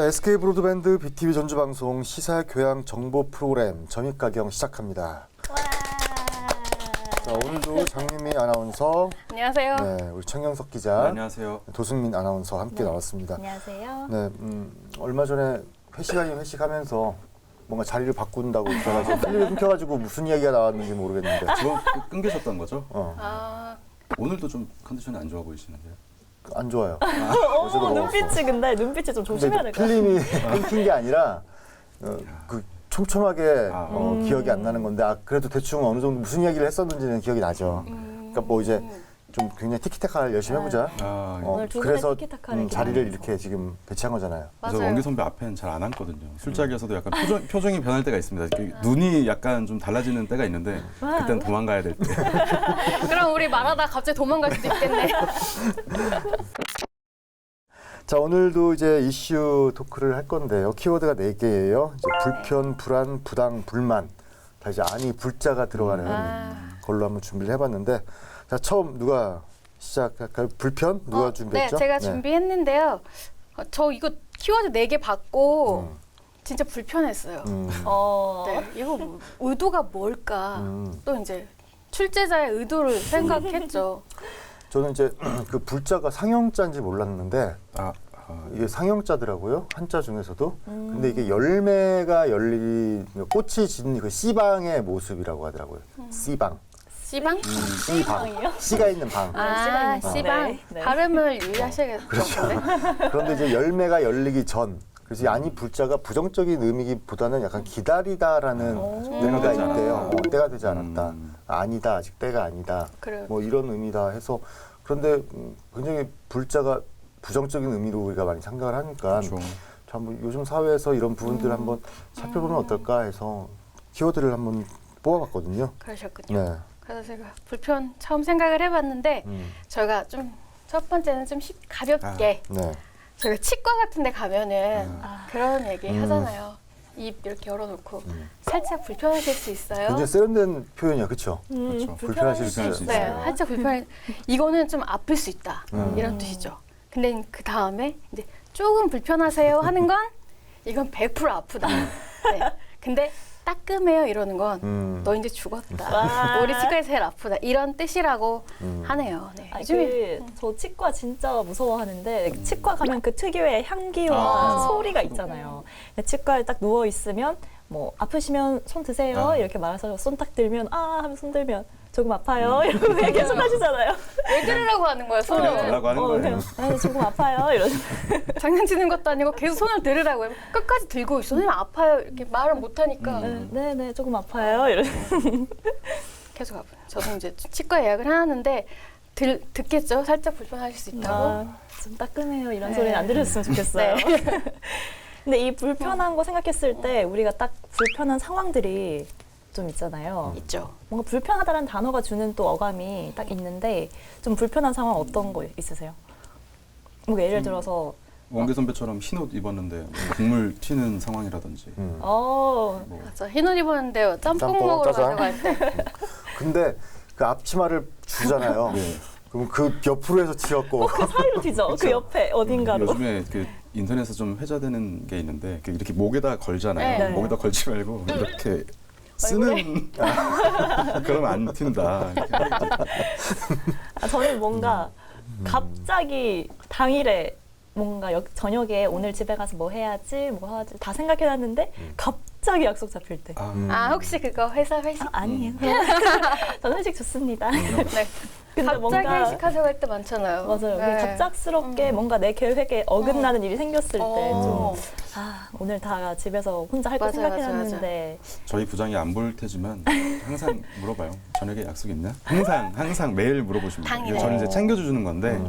자, SK 브로드밴드 BTV 전주 방송 시사 교양 정보 프로그램 점입가경 시작합니다. 자, 오늘도 장유미 아나운서, 안녕하세요. 네, 우리 청영석 기자, 안녕하세요. 도승민 아나운서 함께 나왔습니다. 안녕하세요. 네, 얼마 전에 회식하면서 뭔가 자리를 바꾼다고 그래가지고 필름이 끊겨가지고 무슨 이야기가 나왔는지 모르겠는데. 지금 끊기셨던 거죠? 아, 오늘도 좀 컨디션이 안 좋아 보이시는데요? 안 좋아요. 어제도 눈빛이 근데 눈빛이 좀 조심해야 될 것 같아요. 필름이 끊긴 게 아니라 그 촘촘하게 기억이 안 나는 건데 그래도 대충 어느 정도 무슨 이야기를 했었는지는 기억이 나죠. 그러니까 뭐 이제 좀 굉장히 티키타카를 열심히 해보자. 오늘 두 분의 그래서 티키타카를 자리를 기대하면서. 이렇게 지금 배치한 거잖아요. 그래서 맞아요. 원기 선배 앞에는 잘 안 앉거든요. 술자리에서도 약간 표정이 변할 때가 있습니다. 눈이 약간 좀 달라지는 때가 있는데 그때는 도망가야 될 때. 그럼 우리 말하다 갑자기 도망갈 수도 있겠네. 자, 오늘도 이제 이슈 토크를 할 건데요. 키워드가 4개예요. 이제 불편, 불안, 부당, 불만. 다 이제 안이 불자가 들어가는 걸로 한번 준비를 해봤는데, 자, 처음 누가 시작할까요? 불편? 누가 준비했죠? 네, 제가 준비했는데요. 저 이거 키워드 4개 받고 진짜 불편했어요. 네, 이거 의도가 뭘까? 또 이제 출제자의 의도를 생각했죠. 저는 이제 그 불자가 상형자인지 몰랐는데, 이게 상형자더라고요. 한자 중에서도. 근데 이게 열매가 열린 꽃이 진 그 씨방의 모습이라고 하더라고요. 씨방. 씨방? 씨방. 씨가 있는 방. 아, 씨방. 씨방. 네, 네. 발음을 유의하셔야겠죠. 그렇죠. 네. 그런데 이제 열매가 열리기 전. 그래서 이 아니 불자가 부정적인 의미기보다는 약간 기다리다라는 의미가 되지 있대요. 않았다. 때가 되지 않았다. 아니다. 아직 때가 아니다. 그래요. 뭐 이런 의미다 해서 그런데 굉장히 불자가 부정적인 의미로 우리가 많이 생각을 하니까 그렇죠. 한번 요즘 사회에서 이런 부분들을 한번 살펴보면 어떨까 해서 키워드를 한번 뽑아봤거든요. 그러셨군요. 네. 그래서 제가 불편 처음 생각을 해봤는데 저희가 좀 첫 번째는 좀 가볍게 네. 저희가 치과 같은 데 가면은 그런 얘기 하잖아요. 입 이렇게 열어놓고 살짝 불편하실 수 있어요. 굉장히 세련된 표현이야, 그렇죠? 그렇죠. 불편하실 수 불편할 수 있어요. 네, 있어요. 살짝 불편해. 이거는 좀 아플 수 있다. 이런 뜻이죠. 근데 그 다음에 이제 조금 불편하세요 하는 건 이건 100% 아프다. 네. 근데 따끔해요 이러는 건 너 이제 죽었다. 우리 치과에서 제일 아프다. 이런 뜻이라고 하네요. 네. 요즘에 저 치과 진짜 무서워하는데 치과 가면 그 특유의 향기와 소리가 있잖아요. 근데 치과에 딱 누워 있으면 뭐 아프시면 손 드세요 이렇게 말해서 손 딱 들면 하면 손 들면 조금 아파요 이러고 그냥 계속 하시잖아요. 왜 그러라고 하는 거야 손을. 달라고 하는 거예요. 그냥 조금 아파요 이러죠. 장난치는 것도 아니고 계속 손을 들으라고 해요. 끝까지 들고 있어. 선생님 아파요. 이렇게 말을 못하니까 네네 조금 아파요 이러죠. 계속 아파요. 저도 이제 치과 예약을 해놨는데 듣겠죠? 살짝 불편하실 수 있다고. 좀 따끔해요 이런 네. 소리는 안 들으셨으면 좋겠어요. 근데 이 불편한 거 생각했을 때 우리가 딱 불편한 상황들이 좀 있잖아요. 있죠. 뭔가 불편하다는 단어가 주는 또 어감이 딱 있는데 좀 불편한 상황 어떤 거 있으세요? 뭐 예를 들어서 원기 선배처럼 흰 옷 입었는데 국물 튀는 상황이라든지. 맞아. 흰 옷 입었는데 짬뽕 짬뽕, 먹으러 짜장. 가져갈 때. 근데 그 앞치마를 주잖아요. 그럼 그 옆으로 해서 치웠고 그 사이로 튀죠. 그 옆에 어딘가로. 요즘에 그 인터넷에서 좀 회자되는 게 있는데 이렇게 목에다 걸잖아요. 네. 목에다 걸지 말고 이렇게 쓰는 그러면 안 튄다. 저는 뭔가 갑자기 당일에 뭔가 저녁에 오늘 집에 가서 뭐 해야지 뭐 하지 다 생각해놨는데 갑자기 약속 잡힐 때. 혹시 그거 회사 회식? 아니에요. 저는 회식 좋습니다. 네. 근데 갑자기 뭔가 회식하자고 할 때 많잖아요. 맞아요. 네. 갑작스럽게 뭔가 내 계획에 어긋나는 일이 생겼을 때 어. 좀 오늘 다 집에서 혼자 할 거 맞아요, 생각해놨는데 저희 부장이 안 볼 테지만 항상 물어봐요. 저녁에 약속 있냐? 항상 매일 물어보십니다. 당일에. 저는 이제 챙겨주는 건데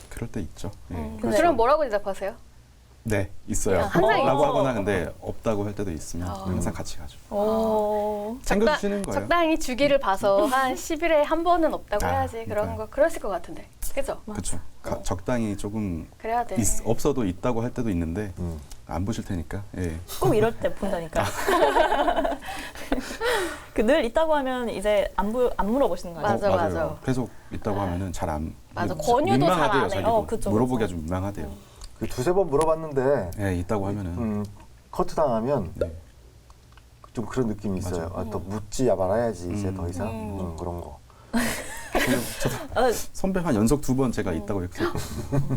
그럴 때 있죠. 예. 그럼 뭐라고 대답하세요? 네, 있어요. 항상 라고 있죠. 하거나 근데 없다고 할 때도 있으면 항상 같이 가죠. 챙겨주시는 거예요. 적당히 주기를 봐서 한 10일에 한 번은 없다고 해야지. 그런 그러니까요. 거 그러실 것 같은데. 그죠? 그렇죠. 적당히 조금 그래야 돼. 없어도 있다고 할 때도 있는데 안 보실 테니까. 예. 꼭 이럴 때 본다니까. 그 늘 있다고 하면 이제 안 물어보시는 거예요. 맞아, 맞아요. 맞아. 계속 있다고 하면은 잘 안. 맞아. 권유도 잘안 민망하대요. 해요. 자기도. 그쵸, 물어보기가 그쵸. 좀 민망하대요. 두세 번 물어봤는데 네, 있다고 하면은 커트 당하면 네. 좀 그런 느낌이 있어요. 맞아요. 아, 더 묻지 말아야지 이제 더 이상 그런 거. 선배 한 연속 2번 제가 있다고 이렇게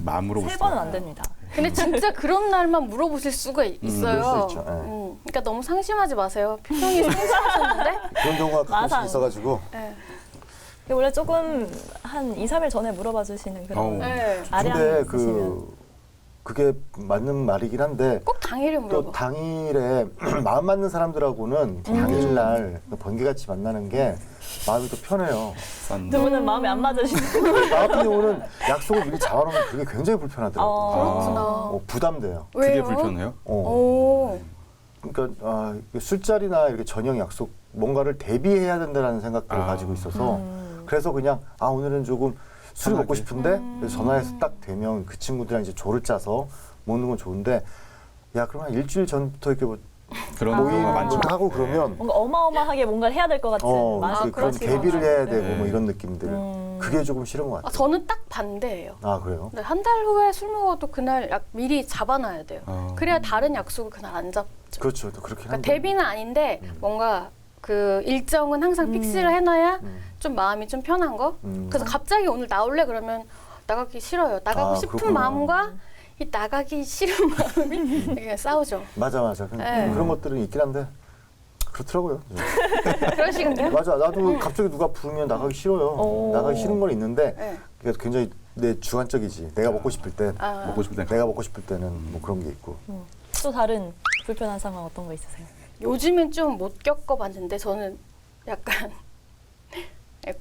안 물어보시더라고요. 3번은 안 됩니다. 근데 진짜 그런 날만 물어보실 수가 있어요. 그럴 수 있죠. 예. 그러니까 너무 상심하지 마세요. 표정이 상심하셨는데. 그런 경우가 가끔씩 마상. 있어가지고 네. 근데 원래 조금 한 2, 3일 전에 물어봐 주시는 그런 네. 아량 근데 있으시면 그게 맞는 말이긴 한데 꼭 당일에 또 물어봐. 당일에 마음 맞는 사람들하고는 당일날 번개같이 만나는 게 마음이 더 편해요. 두 분은 마음이 안 맞으시는 나 같은 경우는 약속을 미리 잡아놓으면 그게 굉장히 불편하더라고요. 그렇구나. 부담돼요. 그게 왜요? 불편해요? 오. 그러니까 술자리나 이렇게 저녁 약속 뭔가를 대비해야 된다는 생각들을 가지고 있어서 그래서 그냥 오늘은 조금 술이 먹고 싶은데 그래서 전화해서 딱 되면 그 친구들이랑 이제 조를 짜서 먹는 건 좋은데 야 그럼 한 일주일 전부터 이렇게 뭐 그런 경우가 많죠. 하고 그러면 뭔가 어마어마하게 뭔가를 해야 될 것 같은 그런 그러시구나. 대비를 해야 되고 네. 뭐 이런 느낌들 그게 조금 싫은 것 같아요. 저는 딱 반대예요. 그래요? 네, 한 달 후에 술 먹어도 그날 미리 잡아놔야 돼요. 그래야 다른 약속을 그날 안 잡죠. 그렇죠. 또 그렇긴 그러니까 한데 대비는 아닌데 뭔가 그 일정은 항상 픽스를 해놔야 좀 마음이 좀 편한 거. 그래서 갑자기 오늘 나올래 그러면 나가기 싫어요. 나가고 싶은 그렇구나. 마음과 이 나가기 싫은 마음이 되게 싸우죠. 맞아. 네. 그런 것들은 있긴 한데 그렇더라고요. 그러시군요. 맞아. 나도 갑자기 누가 부르면 나가기 싫어요. 나가기 싫은 건 있는데 네. 그게 굉장히 내 주관적이지. 내가 먹고 싶을 때, 먹고 싶을 때 내가 먹고 싶을 때는 뭐 그런 게 있고. 또 다른 불편한 상황 어떤 거 있으세요? 요즘은 좀 못 겪어봤는데 저는 약간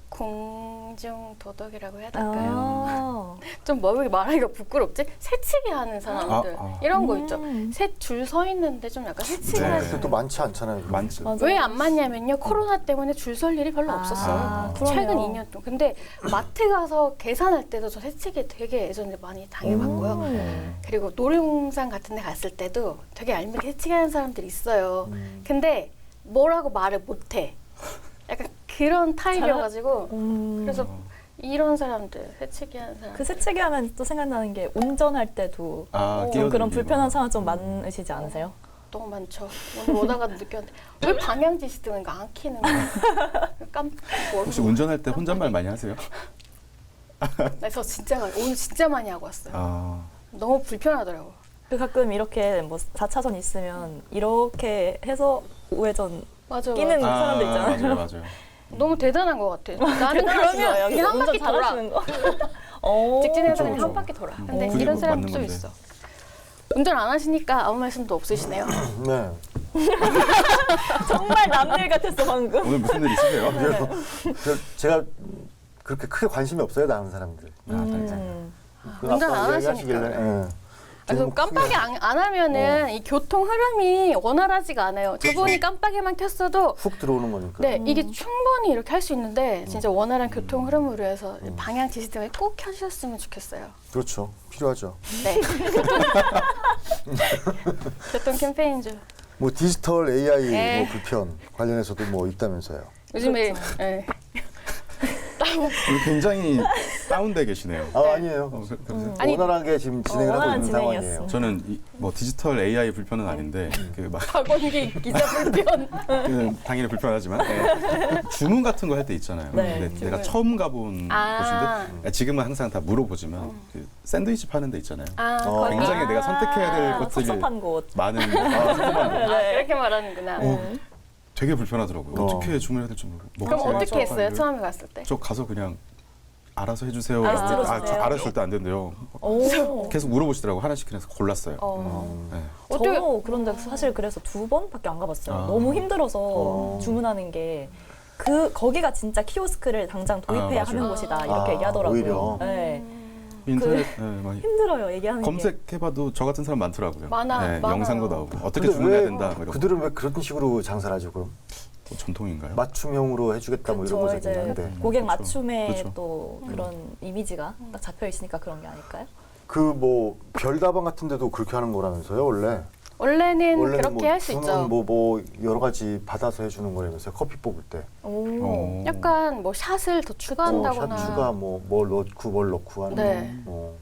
공중 도덕이라고 해야 될까요? 좀 뭐 말하기가 부끄럽지? 새치기 하는 사람들 이런 거 있죠. 새 줄 서 있는데 좀 약간 새치기 네. 하는 근데 또 많지 않잖아요. 많죠. 맞아. 왜 안 맞냐면요. 코로나 때문에 줄 설 일이 별로 없었어요. 그러네요. 최근 2년 동안. 근데 마트 가서 계산할 때도 저 새치기 되게 예전에 많이 당해봤고요. 그리고 놀이동산 같은 데 갔을 때도 되게 얄밉게 새치기 하는 사람들이 있어요. 근데 뭐라고 말을 못해. 약간 그런 타입이어가지고 그래서 이런 사람들, 새치기 하는 사람들. 그 새치기 하면 또 생각나는 게 운전할 때도 좀 끼어들기 그런 불편한 뭐. 상황 좀 많으시지 않으세요? 너무 많죠. 오늘 오다가 느꼈는데 왜 방향지시 뜨는 거 안 켜는 거야? 혹시 운전할 때 혼잣말 많이 하세요? 그래서 진짜 오늘 진짜 많이 하고 왔어요. 너무 불편하더라고. 그 가끔 이렇게 뭐 4차선 있으면 이렇게 해서 우회전 맞아. 끼는 사람들 있잖아요. 맞아요. 너무 대단한 것 같아. 나는 대단하신 거예요. 그러면 그냥 한 운전 바퀴 돌아. 잘하시는 거. 오. 직진해서 그냥 그쵸. 한 바퀴 돌아. 근데 그게 이런 뭐 사람 맞는 또 건데. 있어. 운전 안 하시니까 아무 말씀도 없으시네요. 네. 정말 남일 같았어 방금. 오늘 무슨 일 있으세요? 제가 그렇게 크게 관심이 없어요, 다른 사람들. 그 운전 아까 안 이야기하시길래, 하시니까. 저는 그래서 뭐 깜빡이 크게 안 하면은 이 교통 흐름이 원활하지가 않아요. 저분이 깜빡이만 켰어도 훅 들어오는 거니까. 네, 이게 충분히 이렇게 할 수 있는데 진짜 원활한 교통 흐름을 위해서 방향 지시 등을 꼭 켜주셨으면 좋겠어요. 그렇죠. 필요하죠. 네. 교통 캠페인주. 뭐 디지털 AI 네. 뭐 불편 관련해서도 뭐 있다면서요. 요즘에 네. 오늘 굉장히 다운돼 계시네요. 아니에요. 그러세요? 아니, 원활하게 지금 진행을 하고 원활한 있는 진행이었어. 상황이에요. 저는 뭐 디지털 AI 불편은 아닌데 막 박원기 기자 불편. 당연히 불편하지만 주문 같은 거 할 때 있잖아요. 네, 근데 내가 처음 가본 곳인데 지금은 항상 다 물어보지만 그 샌드위치 파는 데 있잖아요. 거기. 굉장히 내가 선택해야 될 것들이 섭섭한 곳. 많은 그렇게 말하는구나. 되게 불편하더라고요. 어떻게 주문해야 될지 모르고. 그럼 먹지 어떻게 말자. 했어요? 처음에 갔을 때? 저 가서 그냥 알아서 해주세요. 들어주세요. 알아서 절대 안 된대요. 오. 계속 물어보시더라고. 하나씩 그래서 골랐어요. 네. 저도 그런데 사실 그래서 2번밖에 안 가봤어요. 너무 힘들어서 주문하는 게. 거기가 진짜 키오스크를 당장 도입해야 맞아요. 하는 곳이다 이렇게 얘기하더라고요. 오히려. 네. 인터넷 많이 힘들어요 얘기하는 게. 검색해봐도 저 같은 사람 많더라고요. 많아요. 영상도 나오고 어떻게 근데 주문해야 왜 된다. 뭐 이런 그들은 왜 그런 식으로 장사를 하죠, 그럼? 뭐 전통인가요? 맞춤형으로 해주겠다 뭐 이런 그쵸, 거죠. 이제 한데. 고객 그쵸. 맞춤에 그쵸. 또 그런 이미지가 딱 잡혀 있으니까 그런 게 아닐까요? 그 뭐 별다방 같은 데도 그렇게 하는 거라면서요, 원래? 원래는 원래는 그렇게 뭐 할 수 있죠. 뭐 여러 가지 받아서 해주는 거라면서요, 커피 뽑을 때. 오. 약간 뭐 샷을 더 추가한다거나. 샷 추가 뭘 넣고 하는 네. 거.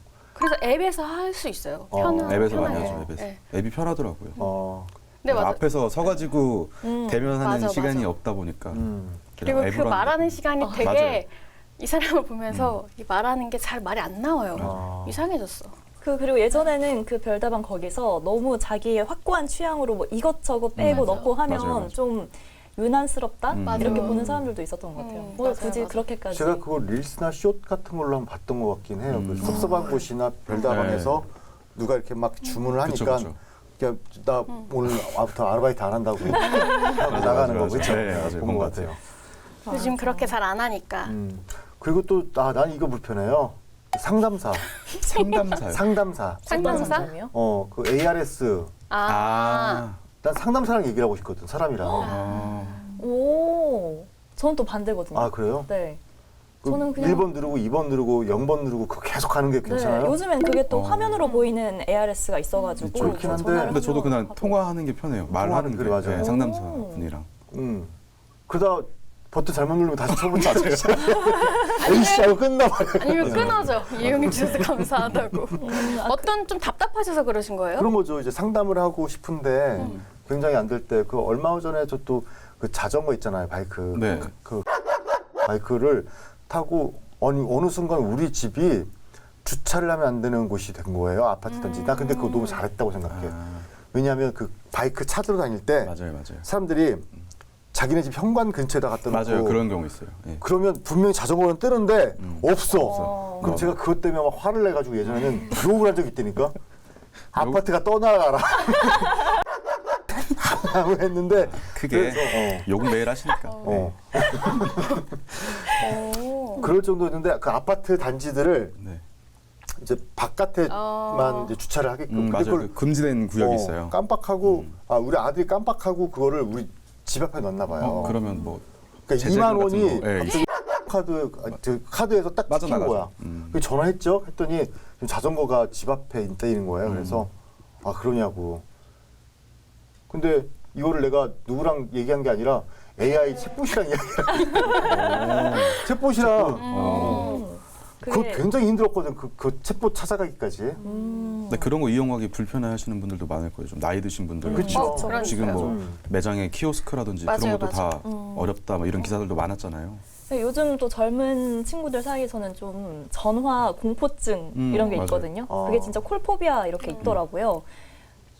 그래서 앱에서 할 수 있어요. 앱에서 많이 편하게. 하죠. 앱에서. 네. 앱이 편하더라고요. 네, 맞아. 앞에서 서가지고 대면하는 맞아, 시간이 맞아. 없다 보니까. 그리고 그 앱으로 말하는 하는 시간이 되게 맞아요. 이 사람을 보면서 이 말하는 게 잘 말이 안 나와요. 이상해졌어. 그리고 예전에는 그 별다방 거기서 너무 자기의 확고한 취향으로 뭐 이것저것 빼고 맞아. 넣고 하면 맞아요, 맞아요. 좀 유난스럽다? 맞아요. 이렇게 보는 사람들도 있었던 것 같아요. 뭐 맞아요, 굳이 맞아요. 그렇게까지. 제가 그거 릴스나 숏 같은 걸로 한번 봤던 것 같긴 해요. 그 섭섭한 곳이나 별다방에서 누가 이렇게 막 주문을 그쵸, 하니까 그쵸. 그냥 나 오늘부터 아르바이트 안 한다고 하고 나가는 거 맞아. 그렇죠? 네, 맞아요. 본 것 같아요. 요즘 그렇게 잘 안 하니까. 그리고 또 난 이거 불편해요. 상담사. 상담사요. 상담사. 상담사? 상담이요? 그 ARS. 아. 난 상담사랑 얘기를 하고 싶거든, 사람이랑. 오, 저는 또 반대거든요. 아, 그래요? 네. 그 저는 그냥 1번 누르고 2번 누르고 0번 누르고 그거 계속 가는 게 괜찮아요? 네, 요즘엔 그게 또 화면으로 보이는 ARS가 있어가지고 그렇긴 한데. 전화를 근데 저도 그냥 하고. 통화하는 게 편해요. 말하는 게. 그래, 맞아요. 네, 상담사 분이랑. 그러다 버튼 잘못 누르면 다시 처음부터 에이씨 하고 끝나버려요. 아니면 끊어져. 이용해 주셔서 감사하다고. 어떤 좀 답답하셔서 그러신 거예요? 그런 거죠. 이제 상담을 하고 싶은데 굉장히 안 될 때 그 얼마 전에 저 또 그 자전거 있잖아요, 바이크. 네. 그 바이크를 타고 어느 순간 우리 집이 주차를 하면 안 되는 곳이 된 거예요, 아파트 단지. 나 근데 그거 너무 잘했다고 생각해. 왜냐하면 그 바이크 찾으러 다닐 때 맞아요. 사람들이 자기네 집 현관 근처에다 갖다 놓고 맞아요. 그런 경우 있어요. 예. 그러면 분명히 자전거는 뜨는데 없어. 그럼 맞아. 제가 그것 때문에 막 화를 내가지고 예전에는 욕을 한 적이 있다니까. 아파트가 떠나가라. 하고 했는데 크게 그래서, 욕 매일 하시니까. 그럴 정도였는데 그 아파트 단지들을 네. 이제 바깥에만 이제 주차를 하게끔 맞아요. 그 금지된 구역이 있어요. 깜빡하고 우리 아들이 깜빡하고 그거를 우리 집 앞에 넣나 봐요. 그러면 뭐 그러니까 제재금 2만 같은 원이 거, 예, 갑자기 카드에서 딱 찍힌 빠져나가죠. 거야. 그래서 전화했죠. 했더니 지금 자전거가 집 앞에 있다는 거예요. 그래서 그러냐고. 근데 이거를 내가 누구랑 얘기한 게 아니라 AI 챗봇이랑 얘기를 챗봇이랑 그거 그게- 굉장히 힘들었거든. 그 챗봇 찾아가기까지. 근데 그런 거 이용하기 불편해하시는 분들도 많을 거예요. 좀 나이 드신 분들. 그쵸. 지금 뭐 그러니까요. 매장에 키오스크라든지 맞아요, 그런 것도 맞아요. 다 어렵다 뭐 이런 기사들도 많았잖아요. 네, 요즘 또 젊은 친구들 사이에서는 좀 전화 공포증 이런 게 맞아요. 있거든요. 아. 그게 진짜 콜포비아 이렇게 있더라고요.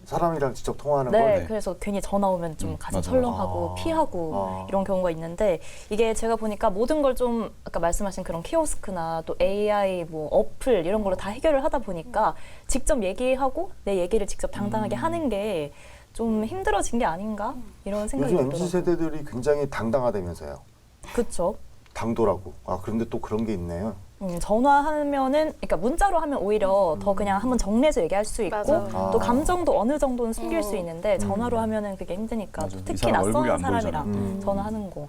사람이랑 직접 통화하는 네, 걸. 네. 그래서 괜히 전화 오면 좀 가슴 맞아요. 철렁하고 피하고 이런 경우가 있는데 이게 제가 보니까 모든 걸 좀 아까 말씀하신 그런 키오스크나 또 AI 뭐 어플 이런 걸로 다 해결을 하다 보니까 직접 얘기하고 내 얘기를 직접 당당하게 하는 게 좀 힘들어진 게 아닌가 이런 생각이 요즘 MZ 들더라고요. 세대들이 굉장히 당당하다면서요. 그렇죠. 당돌하고. 그런데 또 그런 게 있네요. 전화하면은 그러니까 문자로 하면 오히려 더 그냥 한번 정리해서 얘기할 수 있고 맞아. 또 감정도 어느 정도는 숨길 수 있는데 전화로 하면은 그게 힘드니까 맞아. 또 이 특히 사람 얼굴이 낯선 안 사람이랑 보이잖아. 전화하는 거.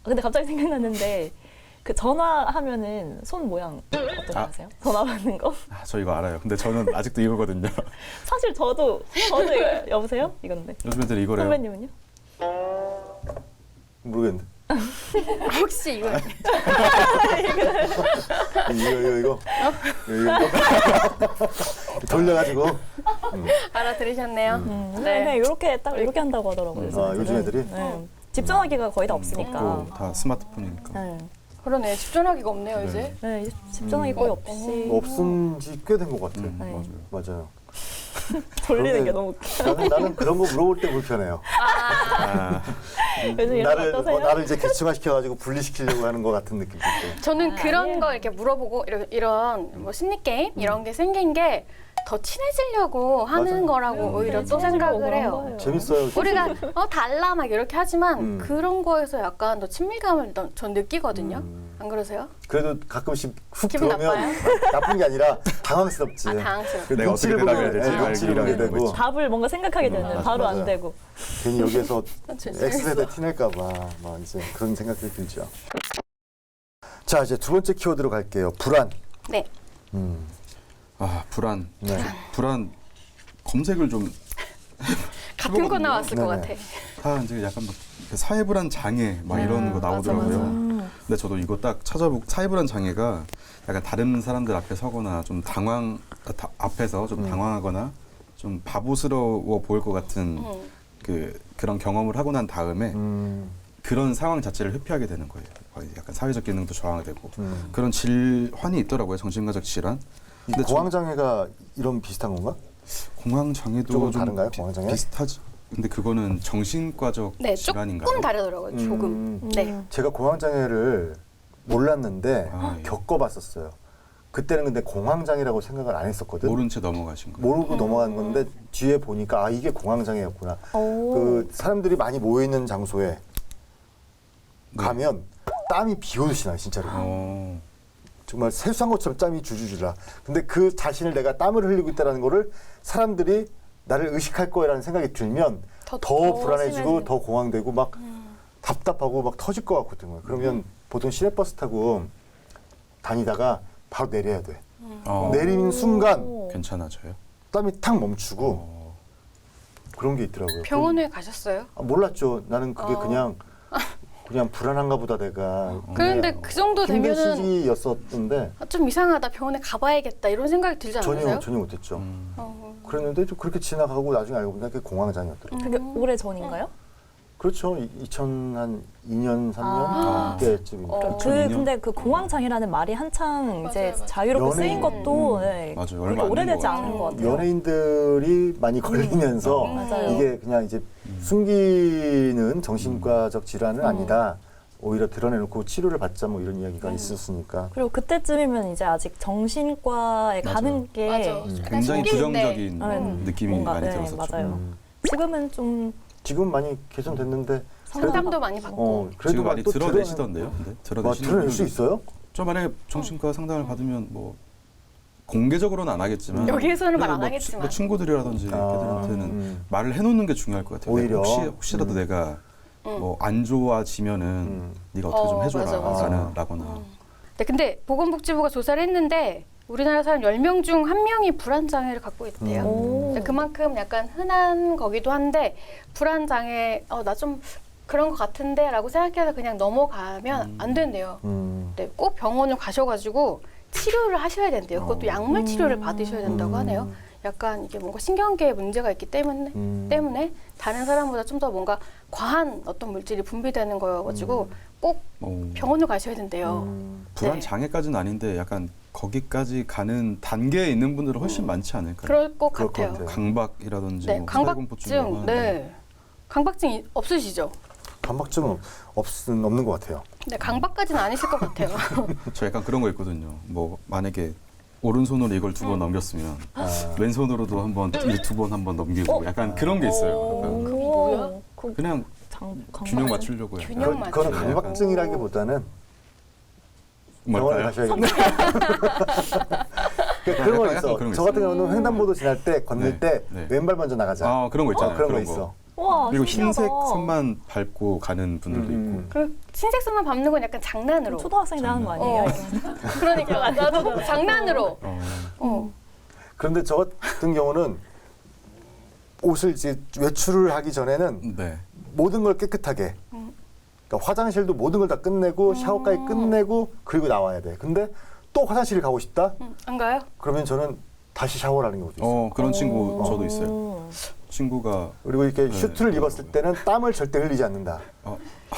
근데 갑자기 생각났는데 그 전화하면은 손 모양 어떻게 아세요? 전화 받는 거? 저 이거 알아요. 근데 저는 아직도 이거거든요. 사실 저도 이거 여보세요? 이건데. 요즘 애들이 이거래요. 선배님은요? 모르겠는데. 혹시 이거 이거 돌려가지고. 알아들으셨네요? 네, 이렇게 딱 이렇게 한다고 하더라고요. 요즘 애들이? 네. 집 전화기가 거의 다 없으니까. 없고 다 스마트폰이니까. 네. 그러네. 집 전화기가 없네요, 이제. 네, 집 전화기 거의 없이 없은 지 꽤 된 것 같아. 네. 맞아요. 돌리는 그런데 게 너무 웃겨. 나는 그런 거 물어볼 때 불편해요. 요즘 이런 거 어떠세요? 나를 이제 계층화 시켜가지고 분리시키려고 하는 것 같은 느낌이 들고. 저는 그런 아니에요. 거 이렇게 물어보고 이런 뭐 심리 게임 이런 게 생긴 게 더 친해지려고 하는 맞아요. 거라고 오히려 또 생각을 해요. 재밌어요. 우리가 달라 막 이렇게 하지만 그런 거에서 약간 더 친밀감을 전 느끼거든요. 안 그러세요? 그래도 가끔씩 훅 기분 들어오면 나쁜 게 아니라 당황스럽지. 당황스러워. 내가 어떻게 대답해야 되지? 눈치를 보게 이런 되고. 답을 뭔가 생각하게 되는 맞아, 바로 맞아요. 안 되고. 괜히 여기에서 재밌어. X세대 티낼까봐 막 이제 그런 생각들이 들죠. 자, 이제 두 번째 키워드로 갈게요. 불안. 네. 불안. 네. 불안 검색을 좀 같은 거 해보거든요. 나왔을 것 네네. 같아. 다 이제 약간 막 사회불안 장애 막 이런 거 맞아, 나오더라고요. 맞아. 근데 저도 이거 딱 찾아보고 사회불안 장애가 약간 다른 사람들 앞에 서거나 좀 앞에서 좀 당황하거나 좀 바보스러워 보일 것 같은 그런 경험을 하고 난 다음에 그런 상황 자체를 회피하게 되는 거예요. 약간 사회적 기능도 저하되고 그런 질환이 있더라고요. 정신과적 질환. 근데 공황장애가 이런 비슷한 건가? 공황장애도 조금 좀 다른가요, 공황장애? 비슷하지. 근데 그거는 정신과적 네, 질환인가요? 조금 다르더라고요. 조금. 네. 제가 공황장애를 몰랐는데 아, 예. 겪어봤었어요. 그때는 근데 공황장애라고 생각을 안 했었거든. 모른 채 넘어가신 거예요. 모르고 넘어간 건데 뒤에 보니까 아 이게 공황장애였구나. 오. 그 사람들이 많이 모여 있는 장소에 네. 가면 땀이 비오듯이 나요, 진짜로. 어. 정말 세수한 것처럼 땀이 줄줄줄 나. 근데 그 자신을 내가 땀을 흘리고 있다는 거를 사람들이 나를 의식할 거라는 생각이 들면 더 불안해지고 심해지네. 더 공황되고 막 답답하고 막 터질 것 같거든요. 그러면 보통 시내버스 타고 다니다가 바로 내려야 돼. 내리는 순간 오. 괜찮아져요? 땀이 탁 멈추고 어. 그런 게 있더라고요. 병원에 가셨어요? 몰랐죠. 나는 그게 그냥 불안한가 보다 내가. 그런데 그 정도 힘든 되면은 시기였었는데 좀 이상하다. 병원에 가봐야겠다. 이런 생각이 들지 않으세요? 전혀 못했죠. 어. 그랬는데 좀 그렇게 지나가고 나중에 알고 보니까 그게 공황장애였더라고요. 되게 오래 전인가요? 그렇죠. 2002년 3년 아. 그때쯤이니까. 어. 근데 그 공황장애라는 말이 한창 이제 맞아요. 자유롭게 쓰인 연예인, 것도 네, 맞아요. 그렇게 얼마 안된 오래되지 것 않은 것 같아요. 연예인들이 많이 걸리면서 맞아요. 이게 그냥 이제 숨기는 정신과적 질환은 아니다. 오히려 드러내놓고 치료를 받자 뭐 이런 이야기가 있었으니까. 그리고 그때쯤이면 이제 아직 정신과에 맞아요. 가는 게 맞아. 굉장히 숨기는데. 부정적인 음. 느낌이 뭔가, 많이 네, 들었었죠. 맞아요. 지금은 좀 지금 많이 개선됐는데 상담도 많이 받고. 그래도 지금 많이 또 드러내시던데요? 근데 드러낼 수 있어요? 저 만약에 정신과 상담을 받으면 뭐 공개적으로는 안 하겠지만 여기에서는 말 안 뭐 하겠지만. 뭐 친구들이라든지 걔들한테는 말을 해놓는 게 중요할 것 같아요. 오히려. 혹시라도 내가 뭐 안 좋아지면은 네가 어떻게 좀 해줘라 맞아, 맞아. 라거나. 네, 근데 보건복지부가 조사를 했는데 우리나라 사람 10명 중 1명이 불안장애를 갖고 있대요. 오. 그러니까 그만큼 약간 흔한 거기도 한데 불안장애 나 좀 그런 것 같은데 라고 생각해서 그냥 넘어가면 안 된대요. 네, 꼭 병원을 가셔가지고 치료를 하셔야 된대요. 그것도 약물 치료를 받으셔야 된다고 하네요. 약간 이게 뭔가 신경계에 문제가 있기 때문에 다른 사람보다 좀 더 뭔가 과한 어떤 물질이 분비되는 거여가지고 꼭 병원을 가셔야 된대요. 불안 네. 장애까지는 아닌데 약간 거기까지 가는 단계에 있는 분들은 훨씬 많지 않을까요? 그럴 것 그럴 것 같아요. 같아요. 강박이라든지 네, 뭐 강박증, 사회공포증 네, 강박증 없으시죠? 강박증은 없는 것 같아요. 네, 강박까지는 아니실 것 같아요. 저 약간 그런 거 있거든요. 뭐 만약에 오른손으로 이걸 2번 넘겼으면 왼손으로도 한번 2번 한번 넘기고 약간 그런 게 있어요. 약간 그게 뭐야? 그냥 균형 맞추려고요. 균형 그거는 맞추기. 강박증이라기보다는 병원에 뭘까요? 가셔야겠네요. 그런 거 약간 있어. 그런 거 저 같은 경우는 횡단보도 지날 때 건널 네, 때 네. 왼발 먼저 나가자. 아 그런 거 있잖아요. 그런 거 있어. 와, 그리고 신기하다. 흰색 선만 밟고 가는 분들도 있고. 그 흰색선만 밟는 건 약간 장난으로. 초등학생들 하는 거 아니에요? 그러니까 나도 장난으로. 그런데 저 같은 경우는 옷을 이제 외출을 하기 전에는 네. 모든 걸 깨끗하게. 그러니까 화장실도 모든 걸 다 끝내고 샤워까지 끝내고 그리고 나와야 돼. 근데 또 화장실을 가고 싶다? 안 가요? 그러면 저는 다시 샤워를 하는 경우도 있어요. 그런 친구 저도 있어요. 친구가 그리고 이렇게 슈트를 입었을 때는 땀을 절대 흘리지 않는다.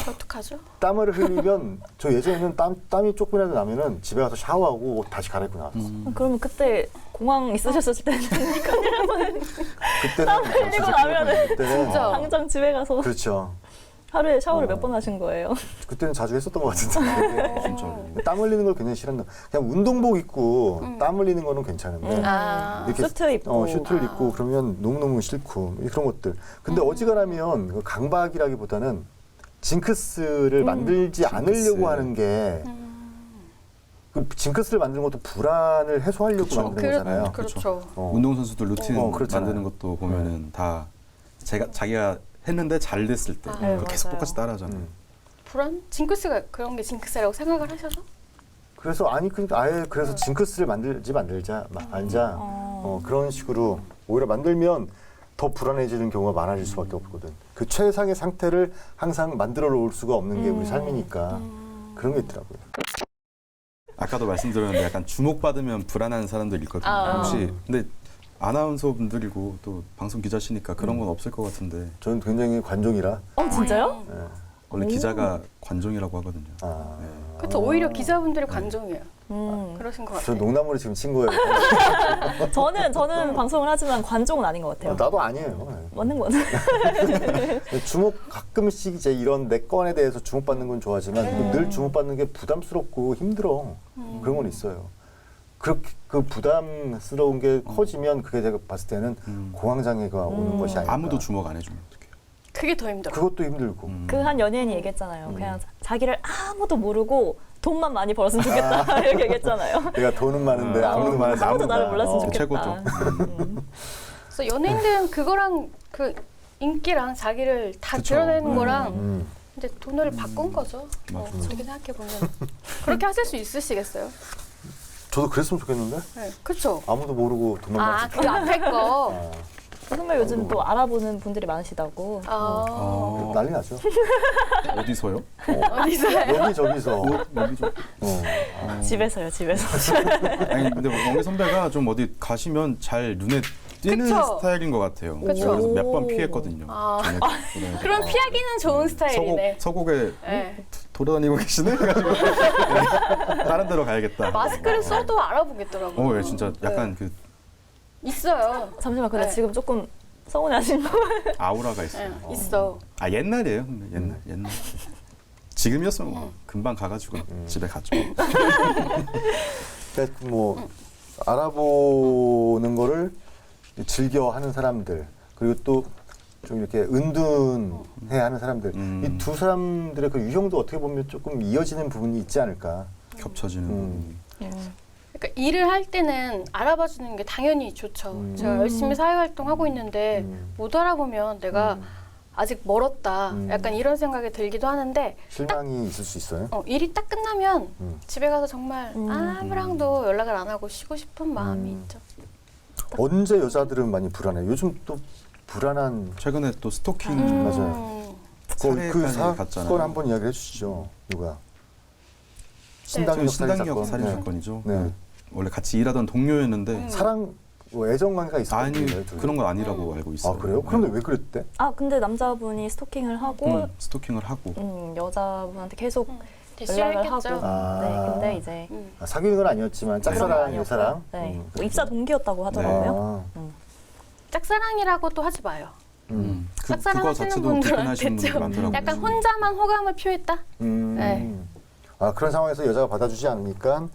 어떡하죠? 땀을 흘리면 저 예전에는 땀이 조금이라도 나면은 집에 가서 샤워하고 옷 다시 갈아입고 나왔어. 그러면 그때 공황 있으셨을 때는 그때는 흘리고 나면은 그때는 진짜. 당장 집에 가서 그렇죠. 하루에 샤워를 몇 번 하신 거예요? 그때는 자주 했었던 것 같은데. 진짜로. 땀 흘리는 걸 굉장히 싫어한다. 그냥 운동복 입고 땀 흘리는 거는 괜찮은데 이렇게 슈트 입고. 슈트를 입고 그러면 너무너무 싫고 그런 것들. 근데 어지간하면 그 강박이라기보다는 징크스를 만들지 않으려고 하는 게 그 징크스를 만드는 것도 불안을 해소하려고 그쵸. 만드는 거잖아요. 그렇죠. 운동선수들 루틴 그렇잖아요. 만드는 것도 보면은 다 자기가 했는데 잘 됐을 때 네, 그걸 계속 맞아요. 똑같이 따라하잖아요. 불안? 징크스가 그런 게 징크스라고 생각을 하셔서? 그래서 아예 그래서 징크스를 말자 그런 식으로 오히려 만들면 더 불안해지는 경우가 많아질 수밖에 없거든. 그 최상의 상태를 항상 만들어 놓을 수가 없는 게 우리 삶이니까 그런 게 있더라고요. 아까도 말씀드렸는데 약간 주목받으면 불안한 사람들 있거든요. 아. 혹시 근데 아나운서 분들이고 또 방송 기자시니까 그런 건 없을 것 같은데 저는 굉장히 관종이라. 진짜요? 예. 원래 오. 기자가 관종이라고 하거든요. 아, 그렇죠. 오히려 기자분들이 관종이에요. 음. 그러신 것 저 같아요. 농담으로 지금 친 거예요. 저는 방송을 하지만 관종은 아닌 것 같아요. 나도 아니에요. 예. 맞는 거 같아요. 주목 가끔씩 이제 이런 내 건에 대해서 주목받는 건 좋아하지만 늘 주목받는 게 부담스럽고 힘들어. 그런 건 있어요. 그렇게 그 부담스러운 게 커지면 그게 제가 봤을 때는 공황장애가 오는 것이 아닐까. 아무도 주목 안 해주면 어떡해요? 그게 더 힘들어. 그것도 힘들고. 그 한 연예인이 얘기했잖아요. 그냥 자기를 아무도 모르고 돈만 많이 벌었으면 좋겠다 이렇게 얘기했잖아요. 내가 돈은 많은데 아무도 말하지 아무도 않는다. 나를 몰랐으면 좋겠다. 최고죠. 그래서 연예인들은 그거랑 그 인기랑 자기를 다 그쵸. 드러내는 네. 거랑 이제 돈을 바꾼 거죠. 맞아. 그렇게 생각해 보면 그렇게 하실 수 있으시겠어요? 저도 그랬으면 좋겠는데 네, 그렇죠. 아무도 모르고 돈만 아, 많지. 그 앞에 거. 정말 요즘 또 알아보는 분들이 많으시다고. 아, 난리 나죠. 어디서요? 어디서요? 여기저기서. 여기죠. 집에서요, 집에서. 아니 근데 멍게 선배가 좀 어디 가시면 잘 눈에 띄는 그쵸? 스타일인 것 같아요. 그쵸? 그래서 몇 번 피했거든요. 아. 전에. 그럼 피하기는 좋은 스타일이네. 서곡에 네. 돌아다니고 계시네? 해가지고 다른 데로 가야겠다. 마스크를 써도 알아보겠더라고요. 예, 진짜 약간 그 있어요. 잠시만, 근데 네. 지금 조금 서운해하신 거. 아우라가 있어요. 네, 있어. 아 옛날이에요. 근데 옛날. 지금이었으면 뭐 금방 가가지고 집에 갔죠. 그러니까 뭐 알아보는 거를 즐겨 하는 사람들 그리고 또 좀 이렇게 은둔해 하는 사람들 이 두 사람들의 그 유형도 어떻게 보면 조금 이어지는 부분이 있지 않을까. 겹쳐지는 부분이. 그러니까 일을 할 때는 알아봐 주는 게 당연히 좋죠. 제가 열심히 사회활동하고 있는데 못 알아보면 내가 아직 멀었다. 약간 이런 생각이 들기도 하는데 실망이 있을 수 있어요. 일이 딱 끝나면 집에 가서 정말 아무랑도 연락을 안 하고 쉬고 싶은 마음이 있죠. 언제 여자들은 많이 불안해? 요즘 또 불안한 최근에 또 스토킹 맞아요. 그 살해까지 사건 갔잖아요. 한번 이야기해 주시죠. 누가? 신당역 신당역 살인 네. 사건이죠. 네. 원래 같이 일하던 동료였는데 사랑 뭐 애정 관계가 있었거든요. 아니 둘이. 그런 건 아니라고 알고 있어요. 아 그래요? 그런데 왜 그랬대? 근데 남자분이 스토킹을 하고, 스토킹을 하고 여자분한테 계속 대시했겠죠. 연락을 하고. 아. 네, 근데 이제. 사귀는 건 아니었지만 그런 건 짝사랑, 아니었고요. 여사랑. 네. 뭐 입사 동기였다고 하더라고요. 짝사랑이라고도 하지 마요. 짝사랑 그거 하시는 자체도 불편하시는 분들이 분들한테죠. 많더라고요. 약간 혼자만 호감을 표했다. 네. 아 그런 상황에서 여자가 받아주지 않으니까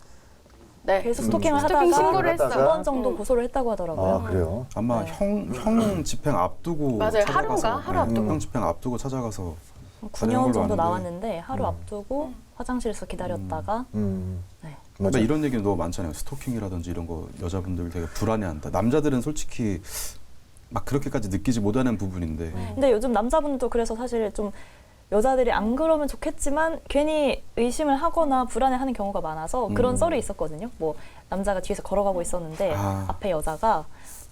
네. 계속 스토킹을 스토킹 하다가 신고를 했어. 하다가 2번 정도 고소를 했다고 하더라고요. 아 그래요? 아마 네. 형 집행 앞두고 맞아요. 찾아가서 하루인가? 하루 앞두고. 형 집행 앞두고 찾아가서 9년 정도 아는데. 나왔는데 하루 앞두고 화장실에서 기다렸다가 네. 맞아. 근데 이런 얘기는 너무 많잖아요. 스토킹이라든지 이런 거 여자분들 되게 불안해한다. 남자들은 솔직히 막 그렇게까지 느끼지 못하는 부분인데 근데 요즘 남자분도 그래서 사실 좀 여자들이 안 그러면 좋겠지만 괜히 의심을 하거나 불안해하는 경우가 많아서 그런 썰이 있었거든요. 뭐 남자가 뒤에서 걸어가고 있었는데 앞에 여자가